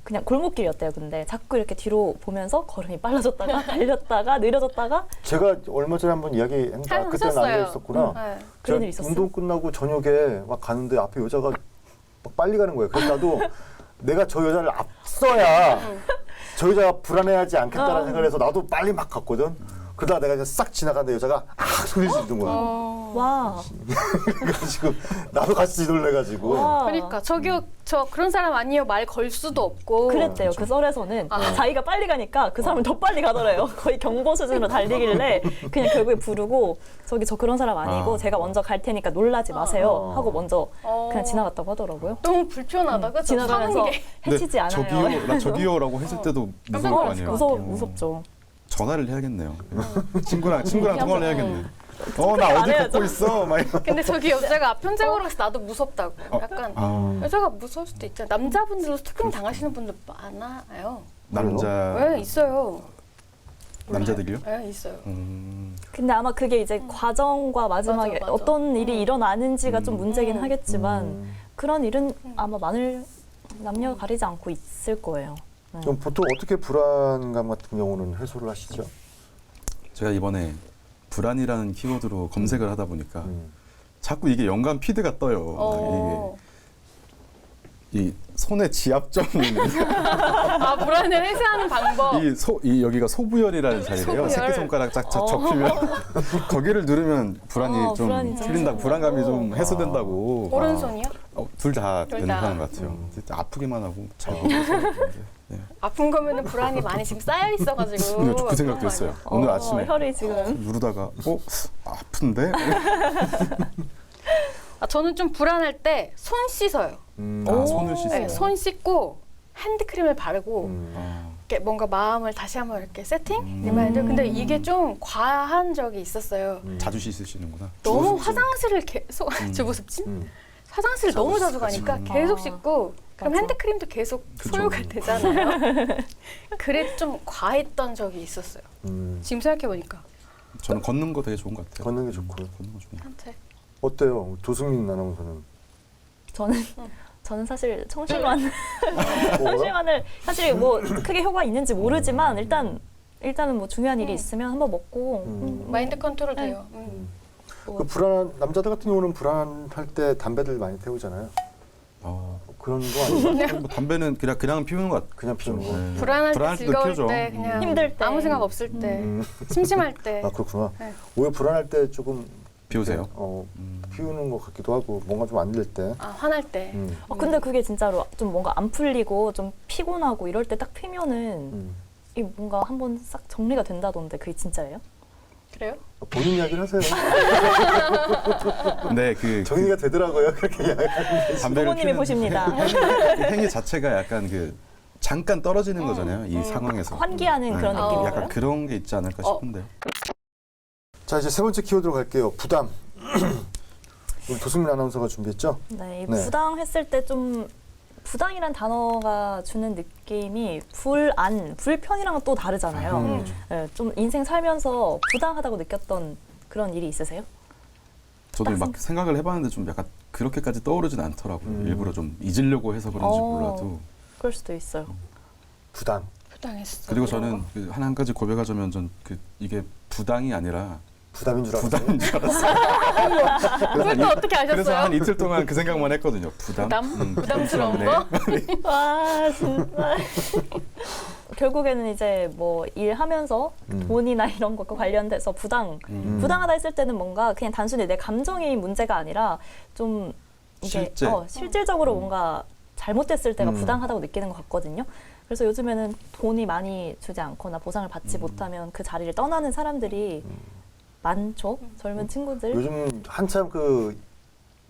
그냥 골목길이었대요. 근데 자꾸 이렇게 뒤로 보면서 걸음이 빨라졌다가 달렸다가 느려졌다가 제가 얼마 전에 한번 이야기했는데 그때는 하셨어요. 아니었었구나. 네. 그런 제가 일 있었어요? 운동 끝나고 저녁에 막 가는데 앞에 여자가 막 빨리 가는 거예요. 그래서 나도 내가 저 여자를 앞서야 저 여자가 불안해하지 않겠다는 생각을 해서 나도 빨리 막 갔거든. 그러다가 내가 이제 싹 지나가는데 여자가 소리 지르는 거야. 와 그래가지고 나도 같이 놀래가지고. 와. 그러니까 저 그런 사람 아니에요 말 걸 수도 없고. 그랬대요. 그 썰에서는 자기가 빨리 가니까 그 사람을 더 빨리 가더래요. 거의 경보 수준으로 달리길래 그냥 결국에 부르고 저 그런 사람 아니고 제가 먼저 갈 테니까 놀라지 마세요 하고 먼저 그냥 지나갔다고 하더라고요. 너무 불편하다. 그쵸? 지나가면서 사는 게. 해치지 않아요. 저기요라고 했을 때도 무서울 거 아니에요. 무섭죠. 전화를 해야겠네요. 친구랑 통화를 해야겠네. 나 안 어디 해야죠. 걷고 있어. 막 이러- 근데 저기 여자가 앞편장으로 가서 나도 무섭다고. 약간 여자가 무서울 수도 있잖아요. 남자분들도 스토킹 당하시는 분들 많아요. 네, 있어요. 남자들이요? 네, 있어요. 근데 아마 그게 이제 과정과 마지막에 맞아. 어떤 일이 일어나는지가 좀 문제긴 하겠지만 그런 일은 아마 남녀 가리지 않고 있을 거예요. 그럼 보통 어떻게 불안감 같은 경우는 해소를 하시죠? 제가 이번에 불안이라는 키워드로 검색을 하다 보니까 음. 자꾸 이게 연관 피드가 떠요. 어. 이게 이 손의 지압점이 아, 불안을 해소하는 방법. 이 여기가 소부열이라는 자리래요. 소부열. 새끼손가락 쫙 접히면 거기를 누르면 불안이 좀 불안이 좀 풀린다, 불안감이 좀 해소된다고. 오른손이요? 둘 다 둘 되는 다. 사람 같아요. 진짜 아프기만 하고 잘 모르겠어요. 네. 아픈 거면은 불안이 많이 지금 쌓여 있어가지고. 근데 그 생각도 했어요. 오늘 아침에 혈이 지금 누르다가 아픈데? 아, 저는 좀 불안할 때 손 씻어요. 손을 씻어요. 네, 손 씻고 핸드크림을 바르고 음. 이렇게 뭔가 마음을 다시 한번 이렇게 세팅? 리마인드. 근데 이게 좀 과한 적이 있었어요. 자주 씻으시는구나. 너무 화장실을 계속 주부습진? 음. 화장실을 너무 자주 가니까 계속 씻고 그럼 맞아. 핸드크림도 계속 그쵸. 소요가 되잖아요. 그래 좀 과했던 적이 있었어요. 지금 생각해 보니까 저는 걷는 거 되게 좋은 것 같아요. 걷는 게 좋고. 걷는 거 좋은 것 한테 어때요? 조승민 아나운서는? 저는 사실 청심환을 사실 뭐 크게 효과 있는지 모르지만 일단은 뭐 중요한 일이 있으면 한번 먹고 마인드 컨트롤 네. 돼요. 그 불안한 남자들 같은 경우는 불안할 때 담배들 많이 태우잖아요. 그런 거 아니에요? 뭐 담배는 그냥 피우는 것 같아요. 그냥 피우는 거. 네. 불안할 때 불안할 때도 즐거울 피우죠. 때 그냥 힘들 때. 아무 생각 없을 때 심심할 때 아 그렇구나. 네. 오히려 불안할 때 조금 비우세요? 피우는 것 같기도 하고 뭔가 좀 안 될 때. 아, 화날 때 근데 그게 진짜로 좀 뭔가 안 풀리고 좀 피곤하고 이럴 때 딱 피면은 이 뭔가 한번 싹 정리가 된다던데 그게 진짜예요? 그래요? 본인 이야기를 하세요. 네, 그 정리가 되더라고요. 그렇게 이야기하는데. 담배를 부모님이 피우는 보십니다. 행위 자체가 약간 그 잠깐 떨어지는 거잖아요. 이 상황에서. 환기하는 그런 네, 느낌인가요? 약간 그런 게 있지 않을까 싶은데. 자 이제 세 번째 키워드로 갈게요. 부담. 우리 조승민 아나운서가 준비했죠? 네, 이 네. 부당했을 때 좀 부당이란 단어가 주는 느낌이 불편이랑은 또 다르잖아요. 네, 좀 인생 살면서 부당하다고 느꼈던 그런 일이 있으세요? 저도 막 생각을 해봤는데 좀 약간 그렇게까지 떠오르진 않더라고요. 일부러 좀 잊으려고 해서 그런지 몰라도. 그럴 수도 있어요. 부담. 부당했어. 그리고 저는 한 가지 고백하자면 이게 부당이 아니라 부담인 줄 알았어요. 부담인 줄 알았어요. 그걸 또 어떻게 아셨어요? 그래서 한 이틀 동안 그 생각만 했거든요. 부담? 부담스러운 부담스럽네. 거? 와 진짜. 결국에는 이제 뭐 일하면서 돈이나 이런 것과 관련돼서 부당하다 했을 때는 뭔가 그냥 단순히 내 감정이 문제가 아니라 좀 이게 실질적으로 뭔가 잘못됐을 때가 부당하다고 느끼는 것 같거든요. 그래서 요즘에는 돈이 많이 주지 않거나 보상을 받지 못하면 그 자리를 떠나는 사람들이 많죠. 젊은 친구들. 요즘 한참 그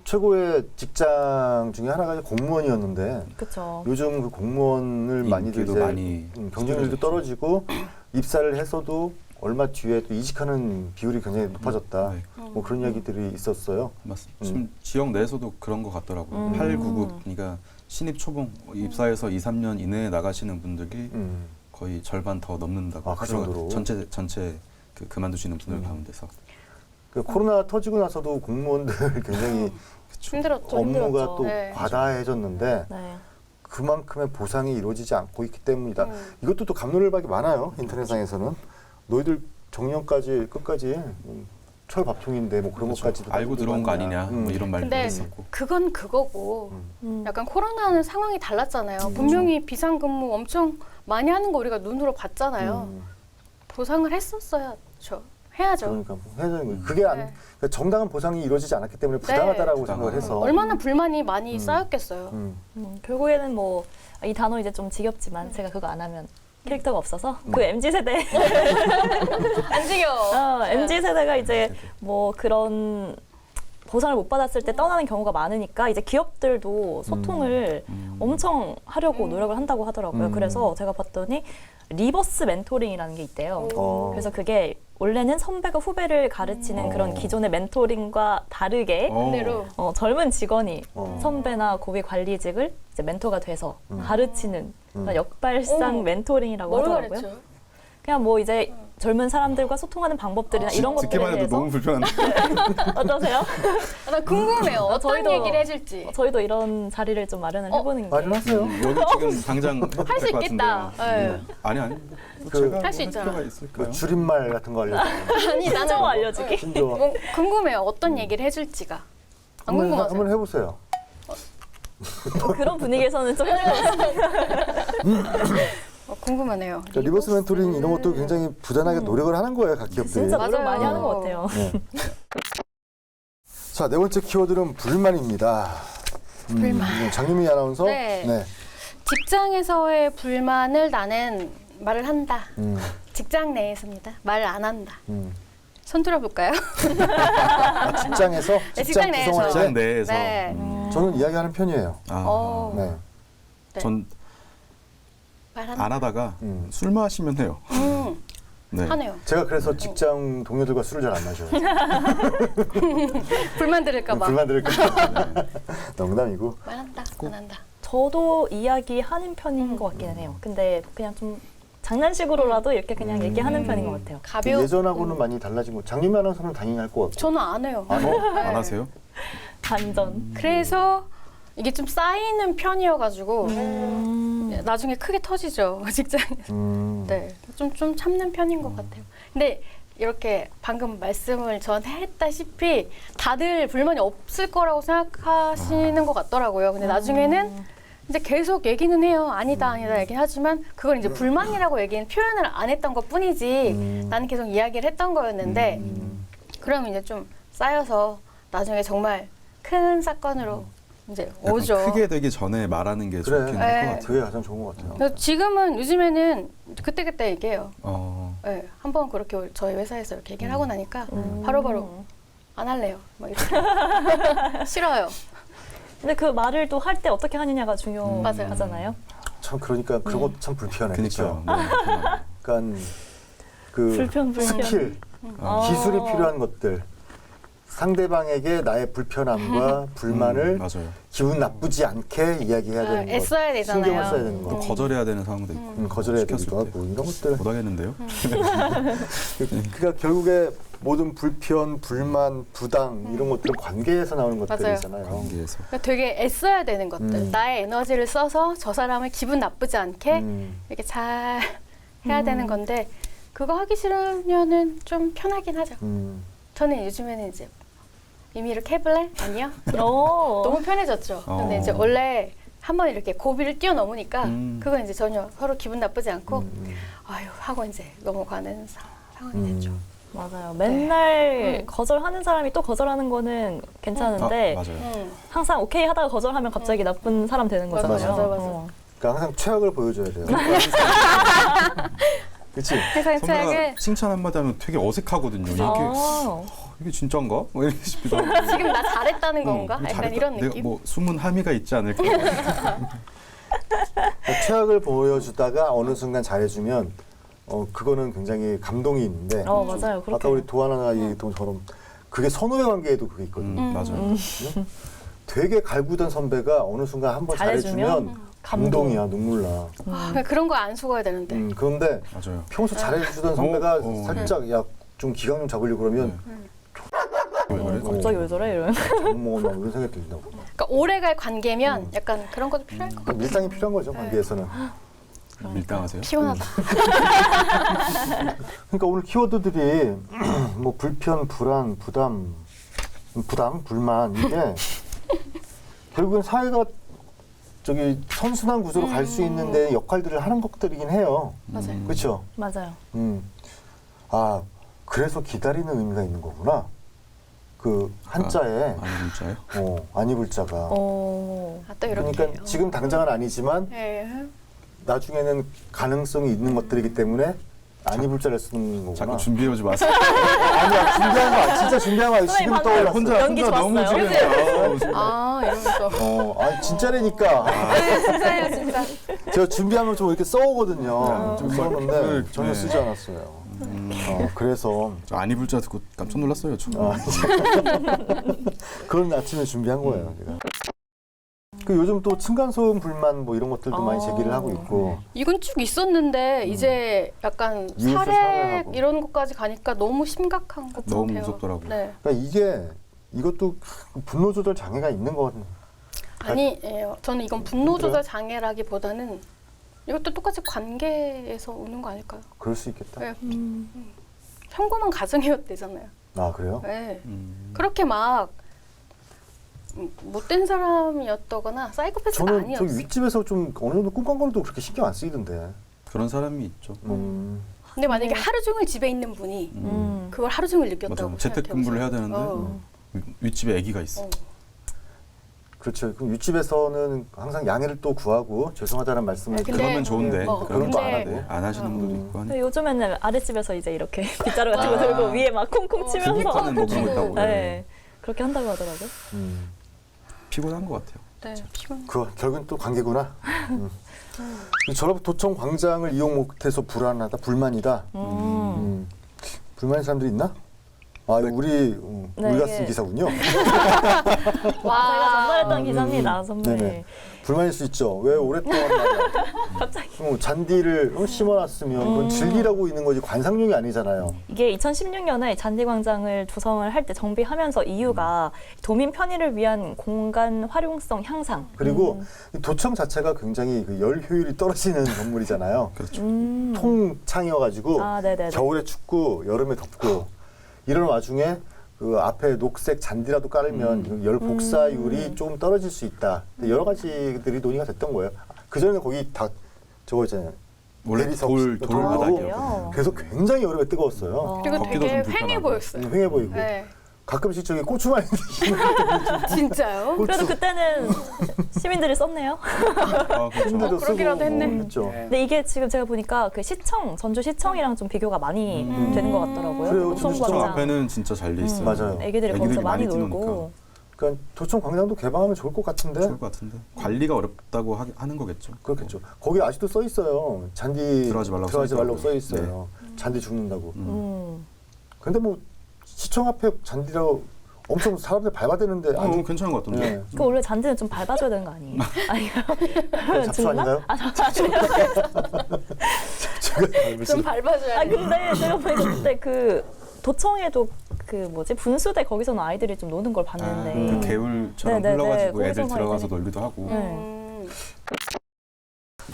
최고의 직장 중에 하나가 공무원이었는데 그렇죠. 요즘 그 공무원을 많이들 인기도 이제 많이 경쟁률도 떨어지고 입사를 해서도 얼마 뒤에 또 이직하는 비율이 굉장히 높아졌다. 네. 뭐 그런 이야기들이 있었어요. 맞습니다. 지금 지역 내에서도 그런 것 같더라고요. 899, 그러니까 신입 초봉 입사해서 2, 3년 이내에 나가시는 분들이 거의 절반 더 넘는다고 아, 그 정도로? 전체 그만두시는 분들 가운데서. 그 코로나 터지고 나서도 공무원들 굉장히 힘들었죠. 업무가 힘들었죠. 또 네. 과다해졌는데 네. 그만큼의 보상이 이루어지지 않고 있기 때문이다. 이것도 또 갑론을박이 많아요. 인터넷상에서는 너희들 정년까지 끝까지 철밥통인데 뭐 그런 그렇죠. 것까지도 알고 들어온 거 아니냐 뭐 이런 말도 근데 했었고. 그건 그거고 약간 코로나는 상황이 달랐잖아요. 분명히 비상근무 엄청 많이 하는 거 우리가 눈으로 봤잖아요. 보상을 했었어야죠. 해야죠. 그러니까 뭐 해야 되는 거예요. 그게 그러니까 정당한 보상이 이루어지지 않았기 때문에 부당하다라고 생각을 해서 얼마나 불만이 많이 쌓였겠어요. 결국에는 뭐 이 단어 이제 좀 지겹지만 제가 그거 안 하면 캐릭터가 없어서 그 MZ 세대 안 지겨워. MZ 세대가 이제 뭐 그런 보상을 못 받았을 때 떠나는 경우가 많으니까 이제 기업들도 소통을 엄청 하려고 노력을 한다고 하더라고요. 그래서 제가 봤더니 리버스 멘토링이라는 게 있대요. 그래서 그게 원래는 선배가 후배를 가르치는 그런 기존의 멘토링과 다르게 반대로 젊은 직원이 선배나 고위 관리직을 이제 멘토가 돼서 가르치는 그런 역발상 멘토링이라고 뭘 하더라고요. 가르쳐요? 그냥 뭐 이제 젊은 사람들과 소통하는 방법들이나 이런 것들에 듣기만 해도 대해서 너무 불편한데. 어떠세요? 나 궁금해요. 어떤 저희도- 얘기를 해줄지. 저희도 이런 자리를 좀 마련을 해보는 게 마련하세요. 여기 지금 당장 할 수 있겠다. 네. 아니 그- 제가 할수 뭐 있잖아. 필요가 있을까요? 그 줄임말 같은 거 알려주세요. 아니 나는 신조어 알려주기. 신조어. 뭐 궁금해요. 어떤 얘기를 해줄지가. 안 한번 궁금하세요? 해보세요. 그런 분위기에서는 좀 힘들 것 같아요. 궁금하네요. 자, 리버스 멘토링 이런 것도 굉장히 부단하게 노력을 하는 거예요, 각 기업들이. 진짜 노력 맞아요. 많이 하는 것 같아요. 네. 자, 네 번째 키워드는 불만입니다. 불만. 장유미 아나운서. 네. 직장에서의 불만을 나는 말을 한다. 직장 내에서입니다. 말을 안 한다. 손 들어볼까요? 아, 직장에서? 네, 직장 내에서. 구성할 때? 직장 내에서 네. 저는 이야기하는 편이에요. 어. 네. 네. 전 말한다. 안 하다가 음. 술 마시면 해요. 네. 하네요. 제가 그래서 직장 동료들과 술을 잘 안 마셔요. 불만 들을까봐. 불만 들을까? 농담이고. 말한다. 안 한다. 저도 이야기하는 편인 것 같기는 해요. 근데 그냥 좀 장난식으로라도 이렇게 그냥 얘기하는 편인 것 같아요. 가벼운. 예전하고는 많이 달라진 거. 장유미 아나운서는 당연히 할 것 같고. 저는 안 해요. 안 해? 안 하세요? 반전. 그래서 이게 좀 쌓이는 편이어가지고 나중에 크게 터지죠 직장에서. 네, 좀 참는 편인 것 같아요. 근데 이렇게 방금 말씀을 저한테 했다시피 다들 불만이 없을 거라고 생각하시는 것 같더라고요. 근데 나중에는 이제 계속 얘기는 해요. 아니다 얘기하지만 그걸 이제 불만이라고 얘기는 표현을 안 했던 것 뿐이지 나는 계속 이야기를 했던 거였는데 그러면 이제 좀 쌓여서 나중에 정말 큰 사건으로 이제 약간 오죠. 크게 되기 전에 말하는 게 그래. 좋긴 네. 할 것 같아요. 그게 가장 좋은 것 같아요. 그래서 지금은 요즘에는 그때그때 얘기해요. 네, 한번 그렇게 저희 회사에서 이렇게 얘기를 하고 나니까 바로바로 안 할래요. 뭐 이렇게. 싫어요. 근데 그 말을 또 할 때 어떻게 하느냐가 맞아요. 중요하잖아요. 참 그러니까 그런 것도 참 불편해. 그러니까요. 그렇죠? 네. 약간 그 불편. 스킬, 기술이 필요한 것들. 상대방에게 나의 불편함과 불만을 맞아요. 기분 나쁘지 않게 이야기해야 되는 것. 애써야 되잖아요. 신경을 써야 되는 또 거. 거절해야 되는 상황도 있고. 거절해야 시켰을 되기도 때. 하고 이런 것들. 못 하겠는데요? 그러니까 결국에 모든 불편, 불만, 부당 이런 것들은 관계에서 나오는 것들이잖아요. 관계에서. 그러니까 되게 애써야 되는 것들. 나의 에너지를 써서 저 사람을 기분 나쁘지 않게 이렇게 잘 해야 되는 건데 그거 하기 싫으면은 좀 편하긴 하죠. 저는 요즘에는 이제 이미 이렇게 해볼래? 아니요. 너무 편해졌죠. 근데 이제 원래 한번 이렇게 고비를 뛰어넘으니까 그건 이제 전혀 서로 기분 나쁘지 않고 아유 하고 이제 넘어가는 상황이 됐죠. 맞아요. 맨날 거절하는 사람이 또 거절하는 거는 괜찮은데 맞아요. 항상 오케이 하다가 거절하면 갑자기 나쁜 사람 되는 맞아, 거잖아요. 맞아, 맞아. 그러니까 항상 최악을 보여줘야 돼요. 그렇지? 세상 선배가 최악을 칭찬 한마디 하면 되게 어색하거든요. 이게 진짜인가? 뭐 이렇게 싶기도 하고. 지금 나 잘했다는 건가? 이거 약간 잘했다. 이런 내가 느낌? 뭐 숨은 함의가 있지 않을까? 그러니까 최악을 보여주다가 어느 순간 잘해주면 그거는 굉장히 감동이 있는데 맞아요. 아까 그렇게. 우리 도하나가 얘기했던 것처럼 그게 선후배 관계에도 그게 있거든요. 맞아요. 되게 갈구던 선배가 어느 순간 한번 잘해주면 잘해주면 감동이야, 눈물 나. 아, 그런 거 안 속아야 되는데. 그런데 맞아요. 평소 잘해주던 선배가 어. 살짝 야 좀 기강 좀 잡으려고 그러면 왜 그래? 갑자기 왜 저래? 이러면. 잘못 먹었나 이런 생각이 들다고. 그러니까 오래갈 관계면 약간 그런 것도 필요할 것 같아요. 밀당이 필요한 거죠, 관계에서는. 밀당하세요? 피곤하다. 그러니까 오늘 키워드들이 뭐 불편, 불안, 부담, 불만 이게 결국엔 사회가 저기 선순환 구조로 갈 수 있는데 역할들을 하는 것들이긴 해요. 맞아요. 그렇죠? 맞아요. 아 그래서 기다리는 의미가 있는 거구나. 그 한자에 아니 문자요? 안 입을 자가. 아, 또 이렇게. 그러니까 지금 당장은 아니지만 예. 나중에는 가능성이 있는 것들이기 때문에 안 입을 자를 쓰는 거구나. 자꾸 준비해오지 마세요. 아니야 준비한 거 아니야. 진짜 준비한 거 아니야. 지금 방금 떠올랐어. 혼자 연기 너무 좋았어요. 지금 아, 이러면서. 아니 진짜라니까. 진짜예요, 진짜. 제가 준비하면 좀 이렇게 써오거든요. 좀 써오는데 네. 전혀 쓰지 않았어요. 그래서 안 입을 자 듣고 깜짝 놀랐어요. 저. 그런 아침에 준비한 거예요. 제가. 그 요즘 또 층간소음 불만 뭐 이런 것들도 많이 제기를 하고 있고. 이건 쭉 있었는데 이제 약간 이웃을 살해 살해하고. 이런 것까지 가니까 너무 심각한 것 같아요. 너무 무섭더라고요. 네. 그러니까 이것도 분노 조절 장애가 있는 것 같아요. 아니에요. 저는 이건 분노 조절 장애라기보다는 이것도 똑같이 관계에서 오는 거 아닐까요? 그럴 수 있겠다. 네. 평범한 가정이었대잖아요. 아 그래요? 네. 그렇게 막 못된 사람이었다거나 사이코패스가 저는 아니었어요. 저기 윗집에서 좀 어느 정도 꿍꿍거려도 그렇게 신경 안 쓰이던데. 그런 사람이 있죠. 근데 만약에 네. 하루 종일 집에 있는 분이 그걸 하루 종일 느꼈다고 맞아. 재택근무를 해야 되는데 어. 윗집에 아기가 있어. 그렇죠. 그럼 윗집에서는 항상 양해를 또 구하고 죄송하다는 말씀을 네, 근데- 그러면 좋은데 그런 거 안 근데- 하네. 안 하시는 분들도 있고 하니까. 근데 요즘에는 아랫집에서 이제 이렇게 빗자루 같은 거 들고 위에 막 콩콩 치면서 기기과는 뭐 그런 거 있다고. 네. 그렇게 한다고 하더라고요. 피곤한 것 같아요. 네, 피곤. 그 결국은 또 관계구나. 이 전라북도청 광장을 이용 못해서 불안하다, 불만이다. 불만인 사람들이 있나? 아, 이거 우리 네, 우리가 이게- 쓴 기사군요. 제가 전달했던 기사입니다. 선물이. 네네. 불만일 수 있죠. 왜 오랫동안 말이야. 갑자기. 잔디를 심어놨으면 그건 즐기라고 있는 거지 관상용이 아니잖아요. 이게 2016년에 잔디광장을 조성을 할 때 정비하면서 이유가 도민 편의를 위한 공간 활용성 향상. 그리고 이 도청 자체가 굉장히 그 열 효율이 떨어지는 건물이잖아요. 그렇죠. 통창이어가지고 아, 네네네. 겨울에 춥고 여름에 덥고 이런 와중에 그 앞에 녹색 잔디라도 깔으면 열 복사율이 좀 떨어질 수 있다. 여러 가지들이 논의가 됐던 거예요. 그 전에 거기 다 저거 있잖아요. 원래 대리석 돌 돌 바닥이요. 그래서 굉장히 여름에 뜨거웠어요. 그리고 걷기도 되게 좀 휑해 불편하고. 보였어요. 휑해 보이고 네. 가끔씩 저기 고추 많이 드시는 진짜요? 그래도 그때는 시민들이 썼네요. 아, 그렇죠. 분들도 그러기라도 했네. 했죠. 근데 이게 지금 제가 보니까 그 시청, 전주시청이랑 좀 비교가 많이 되는 것 같더라고요. 그래요. 도청 전주시청 저 광장. 앞에는 진짜 잘 돼 있어요. 맞아요. 애기들이 거기서 애기들이 많이 많이 놀고. 뛰노니까. 그러니까 도청 광장도 개방하면 좋을 것 같은데. 좋을 것 같은데 관리가 어렵다고 하는 거겠죠. 그렇겠죠. 거기 아직도 써 있어요. 잔디 들어가지 말라고 써 써 있어요. 잔디 죽는다고. 음. 근데 뭐 시청 앞에 잔디라고 엄청 사람들 밟아대는데 아주 괜찮은 것 같던데. 네. 그 원래 잔디는 좀 밟아줘야 되는 거 아니에요? 아니요. 잡초 아닌가요? 좀 밟아줘야 아 돼. 근데 제가 보니까 그때 그 도청에도 그 뭐지 분수대 거기서는 아이들이 좀 노는 걸 봤는데. 그 개울처럼 네네네. 흘러가지고 애들 거기서는 들어가서 아이들이- 놀기도 하고. 음.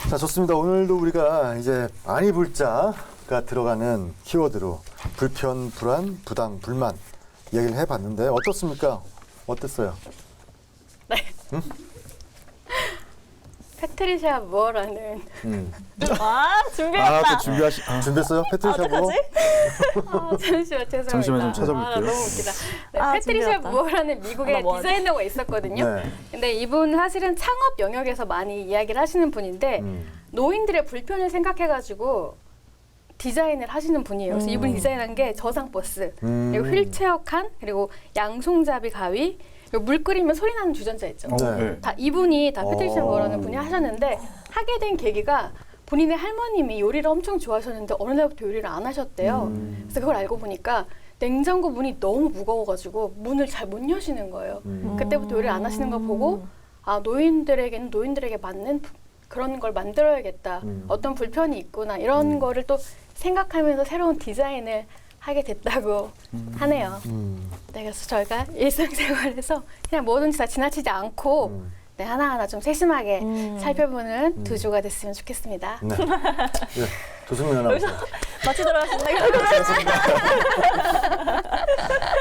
자, 좋습니다. 오늘도 우리가 이제 아니 불자가 들어가는 키워드로 불편, 불안, 부당, 불만 이야기를 해봤는데 어떻습니까? 어땠어요? 패트리샤 무어라는 와 준비했다. 준비했어요? 패트리샤 뭐? 잠시만 죄송합니다. 잠시만 좀 찾아볼게요. 나 너무 웃기다. 네, 아, 패트리샤 준비했다. 무어라는 미국의 나 뭐 하지? 디자이너가 있었거든요. 네. 근데 이분 사실은 창업 영역에서 많이 이야기를 하시는 분인데 노인들의 불편을 생각해가지고 디자인을 하시는 분이에요. 그래서 이분이 디자인한 게 저상 버스, 그리고 휠체어 칸, 그리고 양손잡이 가위, 그리고 물 끓이면 소리 나는 주전자 있죠. 네. 다 이분이 다 패트리샤 무어라는 분이 하셨는데 하게 된 계기가 본인의 할머님이 요리를 엄청 좋아하셨는데 어느 날부터 요리를 안 하셨대요. 그래서 그걸 알고 보니까 냉장고 문이 너무 무거워가지고 문을 잘 못 여시는 거예요. 그때부터 요리를 안 하시는 걸 보고 아 노인들에게는 노인들에게 맞는 그런 걸 만들어야겠다. 어떤 불편이 있구나 이런 거를 또 생각하면서 새로운 디자인을 하게 됐다고 하네요. 네, 그래서 저희가 일상생활에서 그냥 뭐든지 다 지나치지 않고 네, 하나하나 좀 세심하게 살펴보는 두 주가 됐으면 좋겠습니다. 네. 네. 조승민 아나운서. 마치 들어가신다.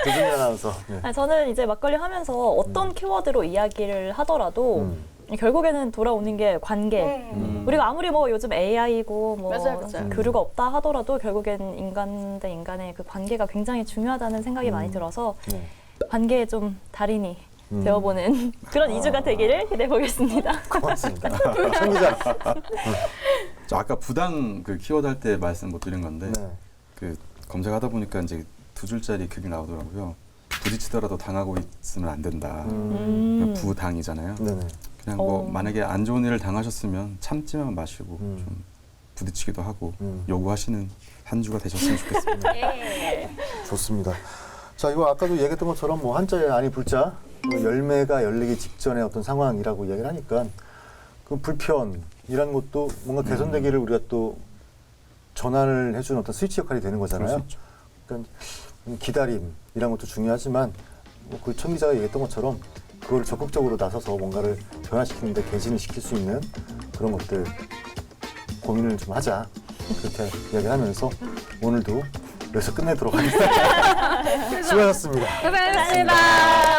조승민 아나운서. 네. 아, 저는 이제 막걸리 하면서 어떤 키워드로 이야기를 하더라도 결국에는 돌아오는 게 관계. 우리가 아무리 뭐 요즘 AI고 뭐 맞아요, 맞아요. 교류가 없다 하더라도 결국엔 인간 대 인간의 그 관계가 굉장히 중요하다는 생각이 많이 들어서 네. 관계에 좀 달인이 되어보는 그런 2주가 되기를 기대해 보겠습니다. 고맙습니다. 청 기자. 저 아까 부당 그 키워드 할 때 말씀 못 드린 건데 네. 그 검색하다 보니까 이제 2줄짜리 글이 나오더라고요. 부딪히더라도 당하고 있으면 안 된다. 부당이잖아요. 네네. 그냥 뭐 만약에 안 좋은 일을 당하셨으면 참지만 마시고 좀 부딪히기도 하고 요구하시는 한 주가 되셨으면 좋겠습니다. 예. 좋습니다. 자, 이거 아까도 얘기했던 것처럼 뭐 한자에 아니 불자, 뭐 열매가 열리기 직전의 어떤 상황이라고 이야기를 하니까 그 불편이라는 것도 뭔가 개선되기를 우리가 또 전환을 해주는 어떤 스위치 역할이 되는 거잖아요. 그러니까 기다림이란 것도 중요하지만 뭐그 천 기자가 얘기했던 것처럼 그걸 적극적으로 나서서 뭔가를 변화시키는데 개진을 시킬 수 있는 그런 것들 고민을 좀 하자. 그렇게 이야기를 하면서 오늘도 여기서 끝내도록 하겠습니다. 수고하셨습니다. 고생하셨습니다.